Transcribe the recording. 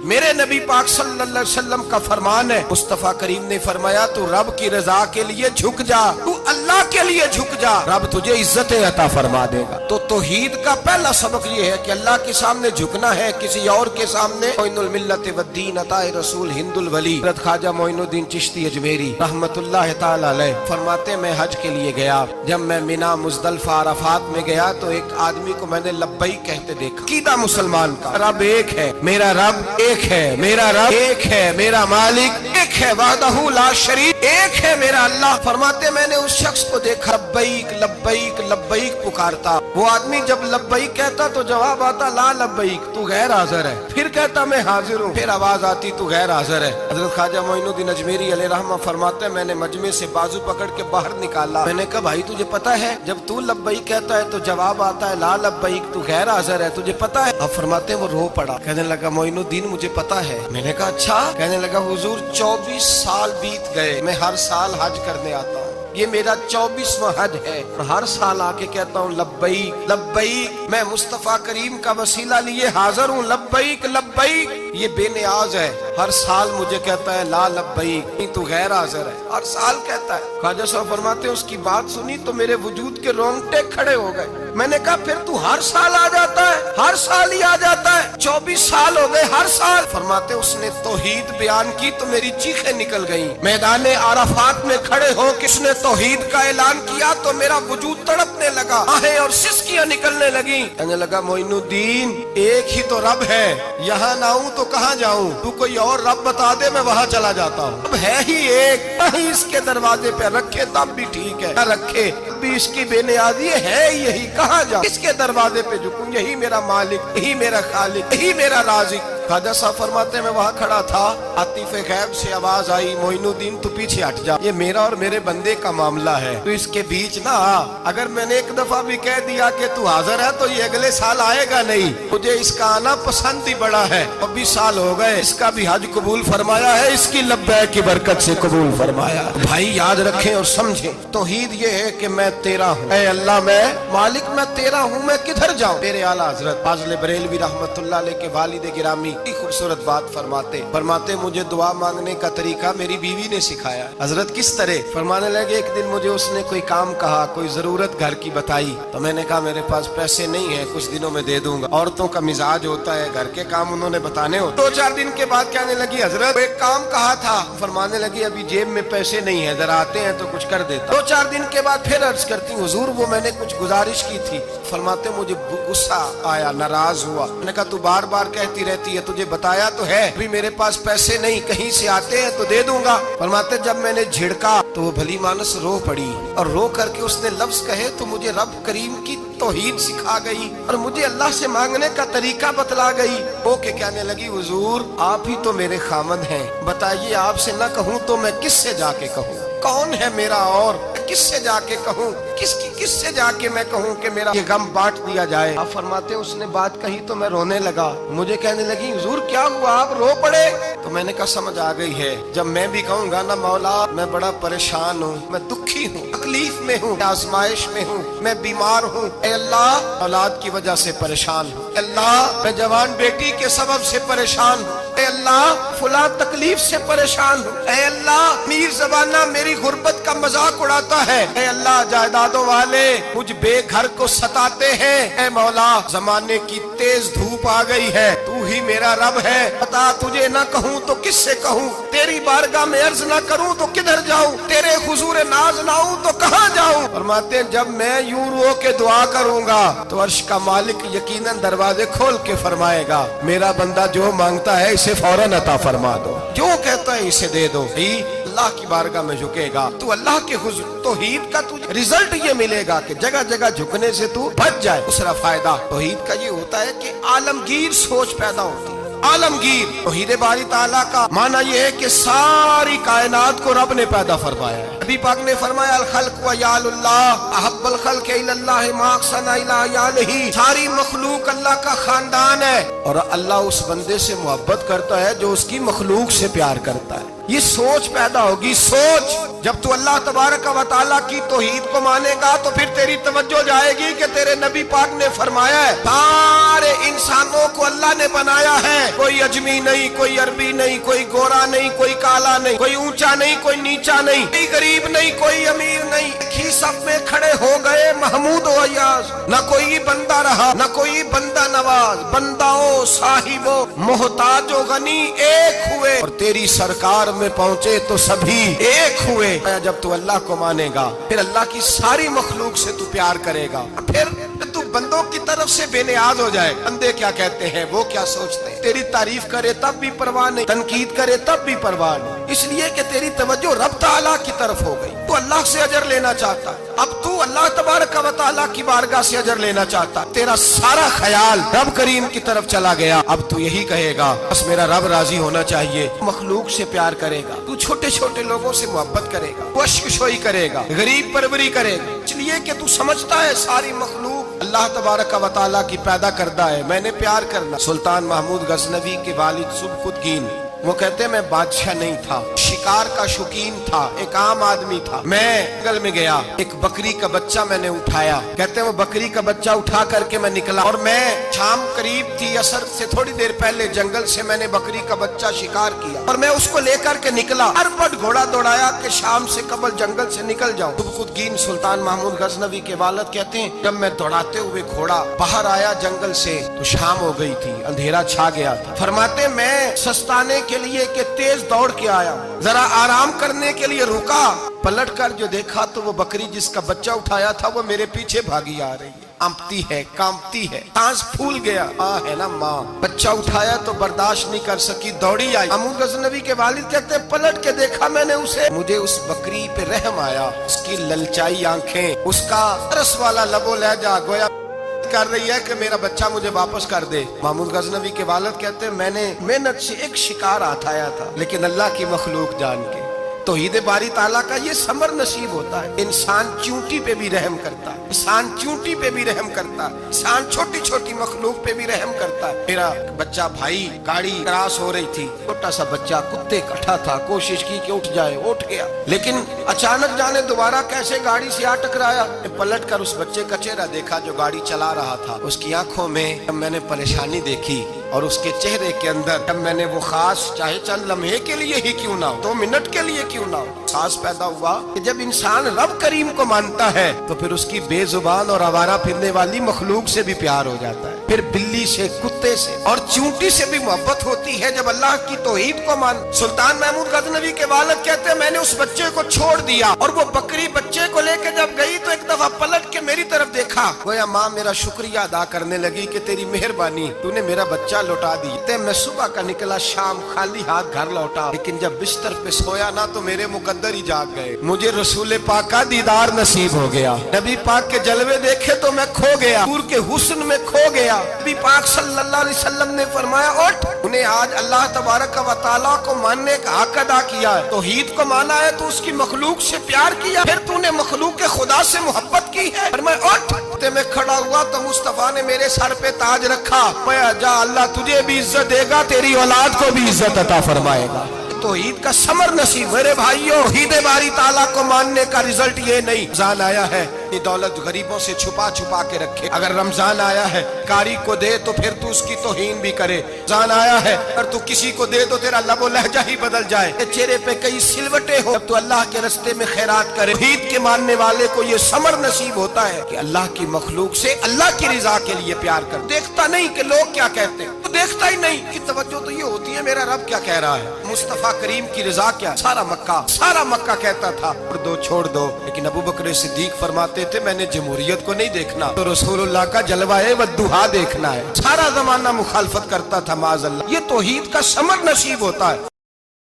میرے نبی پاک صلی اللہ علیہ وسلم کا فرمان ہے، مصطفیٰ کریم نے فرمایا تو رب کی رضا کے لیے جھک جا، تو اللہ کے لیے جھک جا، رب تجھے عزت عطا فرما دے گا۔ تو توحید کا پہلا سبق یہ ہے کہ اللہ کے سامنے جھکنا ہے، کسی اور کے سامنے۔ معین الملت والدین عطا رسول ہند الولی حضرت خواجہ معین الدین چشتی اجمیری رحمت اللہ تعالی علیہ فرماتے میں حج کے لیے گیا، جب میں مینا مزدلفہ عرفات میں گیا تو ایک آدمی کو میں نے لبیک کہتے دیکھا۔ عقیدہ مسلمان کا رب ایک ہے، میرا رب ایک ہے، میرا رب ایک ہے، میرا مالک ایک ہے، وحدہ لا شریک ایک ہے میرا اللہ۔ فرماتے میں نے اس شخص کو دیکھا لبیک لبیک لبیک پکارتا، وہ آدمی جب لبیک کہتا تو جواب آتا لا لبیک، تو غیر حاضر ہے، پھر کہتا میں حاضر ہوں، پھر آواز آتی تو غیر حاضر ہے۔ حضرت خواجہ معین الدین اجمیری علیہ رحمہ فرماتے میں نے مجمع سے بازو پکڑ کے باہر نکالا، میں نے کہا بھائی تجھے پتا ہے جب تو لبیک کہتا ہے تو جواب آتا ہے لا لبیک، تو غیر حاضر ہے، تجھے پتا ہے؟ اب فرماتے وہ رو پڑا، کہنے لگا معین الدین مجھے پتا ہے۔ میں نے کہا اچھا؟ کہنے لگا حضور 24 سال بیت گئے، میں ہر سال حج کرنے آتا ہوں، یہ میرا 24واں حج ہے، اور ہر سال آ کے کہتا ہوں لبیک لبیک، میں مصطفیٰ کریم کا وسیلہ لیے حاضر ہوں، لبیک لبیک۔ یہ بے نیاز ہے، ہر سال مجھے کہتا ہے لا لبیک، نہیں تو غیر حاضر ہے، ہر سال کہتا ہے۔ خواجہ صاحب فرماتے ہیں اس کی بات سنی تو میرے وجود کے رونگٹے کھڑے ہو گئے۔ میں نے کہا پھر تو ہر سال آ جاتا ہے، ہر سال ہی آ جاتا ہے، 24 سال ہو گئے ہر سال۔ فرماتے اس نے توحید بیان کی تو میری چیخیں نکل گئیں، میدان عرفات میں کھڑے ہو کس نے توحید کا اعلان کیا تو میرا وجود تڑپنے لگا، آہیں اور سسکیاں نکلنے لگیں۔ کہنے لگا معین الدین ایک ہی تو رب ہے، یہاں نہ ہوں تو کہاں جاؤں، تو کوئی اور رب بتا دے میں وہاں چلا جاتا ہوں، اب ہے ہی ایک، کہیں اس کے دروازے پہ رکھے تب بھی ٹھیک ہے، نہ رکھے بھی اس کی بے نیازی ہے یہی، کہاں جاؤں، اس کے دروازے پہ جھکوں، یہی میرا مالک، یہی میرا خالق، یہی میرا رازق۔ خواجہ صاحب فرماتے میں وہاں کھڑا تھا، عاطف غیب سے آواز آئی معین الدین تو پیچھے ہٹ جا، یہ میرا اور میرے بندے کا معاملہ ہے، تو اس کے بیچ نہ آ، اگر میں نے ایک دفعہ بھی کہہ دیا کہ تو حاضر ہے تو یہ اگلے سال آئے گا نہیں، مجھے اس کا آنا پسند ہی بڑا ہے، 24 سال ہو گئے، اس کا بھی حج قبول فرمایا ہے، اس کی لبیک کی برکت سے قبول فرمایا۔ بھائی یاد رکھیں اور سمجھیں، توحید یہ ہے کہ میں تیرا ہوں، اے اللہ میں مالک میں تیرا ہوں، میں کدھر جاؤں؟ میرے اعلیٰ حضرت فاضل بریلوی رحمت اللہ علیہ کے والد گرامی خوبصورت بات فرماتے مجھے دعا مانگنے کا طریقہ میری بیوی نے سکھایا۔ حضرت کس طرح؟ فرمانے لگے ایک دن مجھے اس نے کوئی کام کہا، کوئی ضرورت گھر کی بتائی، تو میں نے کہا میرے پاس پیسے نہیں ہیں، کچھ دنوں میں دے دوں گا، عورتوں کا مزاج ہوتا ہے گھر کے کام انہوں نے بتانے ہوتے۔ 2-4 دن کے بعد کہنے لگی حضرت ایک کام کہا تھا، فرمانے لگی ابھی جیب میں پیسے نہیں ہیں، ذرا آتے ہیں تو کچھ کر دیتا۔ 2-4 دن کے بعد پھر عرض کرتی حضور وہ میں نے کچھ گزارش کی تھی، فرماتے مجھے غصہ آیا، ناراض ہوا، میں نے کہا تو بار بار کہتی رہتی ہے، تجھے بتایا تو ہے ابھی میرے پاس پیسے نہیں، کہیں سے آتے ہیں تو دے دوں گا۔ فرماتے جب میں نے جھڑکا تو وہ بھلی مانس رو پڑی، اور رو کر کے اس نے لفظ کہے تو مجھے رب کریم کی توحید سکھا گئی اور مجھے اللہ سے مانگنے کا طریقہ بتلا گئی۔ وہ کہ کہنے لگی حضور آپ ہی تو میرے خامد ہیں، بتائیے آپ سے نہ کہوں تو میں کس سے جا کے کہوں؟ کون ہے میرا اور کس سے جا کے کہوں؟ کس سے جا کے میں کہوں کہ میرا یہ غم بانٹ دیا جائے؟ آپ فرماتے اس نے بات کہی تو میں رونے لگا، مجھے کہنے لگی حضور کیا ہوا آپ رو پڑے؟ تو میں نے کہا سمجھ آ گئی ہے، جب میں بھی کہوں گا نا مولا میں بڑا پریشان ہوں، میں دکھی ہوں، تکلیف میں ہوں، آزمائش میں ہوں، میں بیمار ہوں، اے اللہ اولاد کی وجہ سے پریشان ہوں، اے اللہ میں جوان بیٹی کے سبب سے پریشان ہوں، اے اللہ فلاں تکلیف سے پریشان ہوں، اے اللہ میر زبانہ میری غربت کا مذاق اڑاتا ہے، اے اللہ جائیدادوں والے مجھ بے گھر کو ستاتے ہیں، اے مولا زمانے کی تیز دھوپ آ گئی ہے، تو ہی میرا رب ہے، بتا تجھے نہ کہوں تو کس سے کہوں، تیری بارگاہ میں عرض نہ کروں تو کدھر جاؤں، تیرے حضور ناز نہ ہوں تو کہاں جاؤں؟ فرماتے ہیں جب میں یوں رو کے دعا کروں گا تو عرش کا مالک یقیناً دروازے کھول کے فرمائے گا میرا بندہ جو مانگتا ہے اسے فوراً عطا فرما دو، جو کہتا ہے اسے دے دو۔ اللہ کی بارگاہ میں جھکے گا تو اللہ کے حضور توحید کا تجھے رزلٹ یہ ملے گا کہ جگہ جگہ جھکنے سے تو بچ جائے۔ دوسرا فائدہ توحید کا یہ ہوتا ہے کہ عالمگیر سوچ پیدا ہوتی ہے۔ عالمگیر توحید باری تعالیٰ کا معنی یہ ہے کہ ساری کائنات کو رب نے پیدا فرمایا ہے، नबी पाक ने फरमाया अल खल्क व यालुल्लाह अहब्बल खल्क इलल्लाह मा अहसना इला यालिही। सारी मखलूक अल्लाह का खानदान है और अल्लाह उस बंदे से मोहब्बत करता है जो उसकी मखलूक से प्यार करता है। ये सोच पैदा होगी। सोच, जब तू अल्लाह तबारक व तआला की तौहीद को मानेगा तो फिर तेरी तवज्जो जाएगी कि तेरे नबी पाक ने फरमाया है सारे इंसानों को अल्लाह ने बनाया है, कोई अजमी नहीं, कोई अरबी नहीं, कोई गोरा नहीं, कोई काला नहीं, कोई ऊंचा नहीं, कोई नीचा नहीं, कोई गरीब नहीं, कोई अमीर नहीं। ही सब में खड़े हो गए महमूद व अय्याज। न कोई बंदा रहा, न कोई बंदा नवाज। बंदाओ साहिबो मोहताजो गनी एक हुए और तेरी सरकार में पहुंचे तो सभी एक हुए। जब तू अल्लाह को मानेगा फिर अल्लाह की सारी मखलूक से तू प्यार करेगा, फिर तू बंदों की तरफ से बेनियाज हो जाए। बंदे क्या कहते हैं, वो क्या सोचते हैं, तेरी तारीफ करे तब भी परवाह नहीं, तनकीद करे तब भी परवाह नहीं, इसलिए कि तेरी तवज्जो रब ताला की तरफ हो गई। तू अल्लाह से अजर लेना चाहता, अब तू अल्लाह तबारक व तआला की बारगाह से अजर लेना चाहता, तेरा सारा ख्याल रब करीम की तरफ चला गया। अब तू यही कहेगा बस मेरा रब राजी होना चाहिए। मखलूक से प्यार करेगा, तू छोटे छोटे लोगों से मोहब्बत करेगा, वशकशोई करेगा, गरीब परवरी करेगा, इसलिए कि तू समझता है सारी मखलूक अल्लाह तबारक व तआला की पैदा करदा है, मैंने प्यार करना। सुल्तान महमूद गजनवी के वालिद सुबकुतगीन वो कहते मैं बादशाह नहीं था, शिकार का शौकीन था, एक आम आदमी था। मैं जंगल में गया, एक बकरी का बच्चा मैंने उठाया। कहते वो बकरी का बच्चा उठा करके मैं निकला और मैं शाम करीब थी, असर से थोड़ी देर पहले जंगल से मैंने बकरी का बच्चा शिकार किया और मैं उसको लेकर के निकला। अरबट घोड़ा दौड़ाया कि शाम से कबल जंगल से निकल जाऊं। सुबकुतगीन सुल्तान महमूद गजनवी के वालिद कहते हैं जब मैं दौड़ाते हुए घोड़ा बाहर आया जंगल से तो शाम हो गई थी, अंधेरा छा गया था। फरमाते मैं सस्ताने के लिए के तेज दौड़ के आया, जरा आराम करने के लिए रुका, पलट कर जो देखा तो वो बकरी जिसका बच्चा उठाया था वो मेरे पीछे भागी आ रही है, कांपती है, कांपती है, सांस फूल गया। माँ है ना माँ, बच्चा उठाया तो बर्दाश्त नहीं कर सकी, दौड़ी आई। महमूद गजनवी के वालिद कहते पलट के देखा मैंने उसे, मुझे उस बकरी पे रहम आया, उसकी ललचाई आंखें, उसका रस वाला लबो लहजा, गोया कर रही है कि मेरा बच्चा मुझे वापस कर दे। महमूद गजनवी के वालिद कहते हैं मैंने मेहनत से एक शिकार आया था, लेकिन अल्लाह की मखलूक जान के तौहीद बारी ताला का ये समर नसीब होता है। इंसान चूंटी पे भी रहम करता है, इंसान चूंटी पे भी रहम करता है, इंसान छोटी छोटी मखलूक पे भी रहम करता है। मेरा बच्चा भाई गाड़ी क्रॉस हो रही थी, छोटा सा बच्चा कुत्ते कटा था, कोशिश की कि उठ जाए, उठ गया, लेकिन अचानक जाने दोबारा कैसे गाड़ी से आ टकराया। पलट कर उस बच्चे का चेहरा देखा जो गाड़ी चला रहा था, उसकी आंखों में जब मैंने परेशानी देखी और उसके चेहरे के अंदर जब मैंने वो खास, चाहे चंद लम्हे के लिए ही क्यों ना हो, 2 मिनट के लिए क्यों ना हो, साहस पैदा हुआ कि जब इंसान रब करीम को मानता है तो फिर उसकी बेजुबान और आवारा फिरने वाली मखलूक से भी प्यार हो जाता है, फिर बिल्ली से, कुत्ते से और चूंटी से भी मोहब्बत होती है जब अल्लाह की तौहीद को मान। सुल्तान महमूद गजनवी के वालिद कहते हैं मैंने उस बच्चे को छोड़ दिया और वो बकरी बच्चे को लेकर जब गई तो एक दफा पलट के मेरी तरफ देखा, गोया माँ मेरा शुक्रिया अदा करने लगी कि तेरी मेहरबानी, तूने मेरा बच्चा लौटा दी। मैं सुबह का निकला, शाम खाली हाथ घर लौटा, लेकिन जब बिस्तर पे सोया ना तो मेरे मुकद्दर ही जाग गए, मुझे रसूल पाक का दीदार नसीब हो गया, नबी पाक के जलवे देखे तो मैं खो गया, दूर के हुस्न में खो गया। नबी पाक सल्लल्लाहु अलैहि वसल्लम ने फरमाया उठ, उन्हें आज अल्लाह तबारक व तआला को मानने का हक अदा किया है, तौहीद को माना है तो उसकी मखलूक से प्यार किया, फिर तूने मखलूक के खुदा से मोहब्बत की है। और मैं उठ, मैं खड़ा हुआ तो मुस्तफा ने मेरे सर पे ताज रखा, मैं जा अल्लाह तुझे भी इज्जत देगा, तेरी औलाद को भी इज्जत अता फरमाएगा। तौहीद का समर नसीब। मेरे भाइयों, तौहीद बारी ताला को मानने का रिजल्ट ये नहीं रमजान आया है ये दौलत गरीबों से छुपा छुपा के रखे, अगर रमजान आया है कारी को दे तो फिर तू उसकी तौहीन भी करे, रमजान आया है अगर तू किसी को दे तो तेरा लबो लहजा ही बदल जाए, चेहरे पे कई सिलवटे हो, जब तू अल्लाह के रास्ते में खैरात करे। तौहीद के मानने वाले को ये समर नसीब होता है कि अल्लाह की मखलूक से अल्लाह की रिजा के लिए प्यार कर, देखता नहीं कि लोग क्या कहते हैं, तो देखता ही नहीं कि तवज्जो तो ये होती है मेरा रब क्या कह रहा है, मुस्तफा करीम की रिजा क्या। सारा मक्का कहता था छोड़ दो, लेकिन अबू बकर सिद्दीक फरमाते थे मैंने जमहूरियत को नहीं देखना, तो रसूलुल्लाह का जलवाए वद्दुहा देखना है। सारा जमाना मुखालफत करता था माज़अल्लाह। ये तौहीद का समर नसीब होता है।